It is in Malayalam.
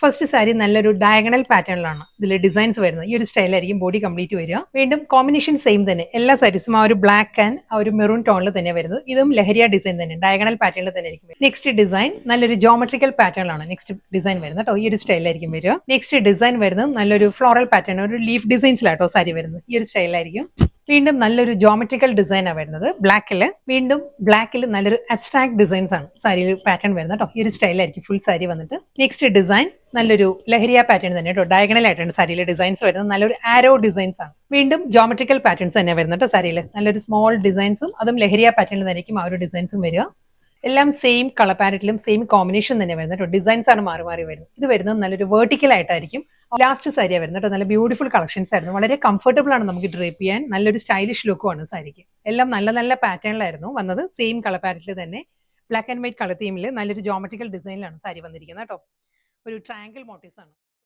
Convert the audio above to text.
ഫസ്റ്റ് സാരി നല്ലൊരു ഡയഗണൽ പാറ്റേണിലാണ് ഇതിൽ ഡിസൈൻസ് വരുന്നത്. ഈ ഒരു സ്റ്റൈലായിരിക്കും ബോഡി കംപ്ലീറ്റ് വരിക. വീണ്ടും കോമ്പിനേഷൻ സെയിം തന്നെ, എല്ലാ സാരീസും ആ ഒരു ബ്ലാക്ക് ആൻഡ് ആ ഒരു മെറൂൺ ടോണിൽ തന്നെ വരുന്നത്. ഇതും ലഹരിയ ഡിസൈൻ തന്നെ, ഡയഗണൽ പാറ്റേണിൽ തന്നെ ആയിരിക്കും. നെക്സ്റ്റ് ഡിസൈൻ നല്ലൊരു ജോമെട്രിക്കൽ പാറ്റേണിലാണ് നെക്സ്റ്റ് ഡിസൈൻ വരുന്നത് കേട്ടോ. ഈ ഒരു സ്റ്റൈലായിരിക്കും വരിക. നെക്സ്റ്റ് ഡിസൈൻ വരുന്നത് നല്ലൊരു ഫ്ലോറൽ പാറ്റേൺ, ഒരു ലീഫ് ഡിസൈൻസിലാട്ടോ സാരി വരുന്നത്. ഈ ഒരു സ്റ്റൈലായിരിക്കും. വീണ്ടും നല്ലൊരു ജോമെട്രിക്കൽ ഡിസൈനാണ് വരുന്നത് ബ്ലാക്കിൽ. വീണ്ടും ബ്ലാക്കിൽ നല്ലൊരു അബ്സ്ട്രാക്ട് ഡിസൈൻസ് ആണ് സാരിയിൽ പാറ്റേൺ വരുന്നത് കേട്ടോ. ഈ ഒരു സ്റ്റൈലായിരിക്കും ഫുൾ സാരി വന്നിട്ട്. നെക്സ്റ്റ് ഡിസൈൻ നല്ലൊരു ലഹരിയ പാറ്റേൺ തന്നെ കേട്ടോ. ഡയഗണൽ ആയിട്ടാണ് സാരിയിലെ ഡിസൈൻസ് വരുന്നത്. നല്ലൊരു ആരോ ഡിസൈൻസ് ആണ്. വീണ്ടും ജോമെട്രിക്കൽ പാറ്റേൺസ് തന്നെ വരുന്നത് കേട്ടോ സാരിയിൽ. നല്ലൊരു സ്മോൾ ഡിസൈൻസും അതും ലഹരിയ പാറ്റേണിൽ തന്നെയായിരിക്കും ആ ഒരു ഡിസൈൻസും വരിക. എല്ലാം സെയിം കളർ പാലറ്റിലും സെയിം കോമ്പിനേഷൻ തന്നെ വരുന്നത് കേട്ടോ. ഡിസൈൻസ് ആണ് മാറി മാറി വരുന്നത്. ഇത് വരുന്നത് നല്ലൊരു വെർട്ടിക്കൽ ആയിട്ടായിരിക്കും ലാസ്റ്റ് സാരിയാണ് വരുന്നത് കേട്ടോ. നല്ല ബ്യൂട്ടിഫുൾ കളക്ഷൻസ് ആയിരുന്നു. വളരെ കംഫർട്ടബിൾ ആണ് നമുക്ക് ഡ്രേപ്പ് ചെയ്യാൻ. നല്ലൊരു സ്റ്റൈലിഷ് ലുക്കുമാണ് സാരിക്ക്. എല്ലാം നല്ല നല്ല പാറ്റേണിലായിരുന്നു വന്നത്. സെയിം കളർ പാലറ്റിൽ തന്നെ ബ്ലാക്ക് ആൻഡ് വൈറ്റ് കളർ തീമിൽ നല്ലൊരു ജോമെട്രിക്കൽ ഡിസൈനിലാണ് സാരി വന്നിരിക്കുന്നത് കേട്ടോ. ഒരു ട്രയാങ്കിൾ മോട്ടീവ്സ് ആണ്.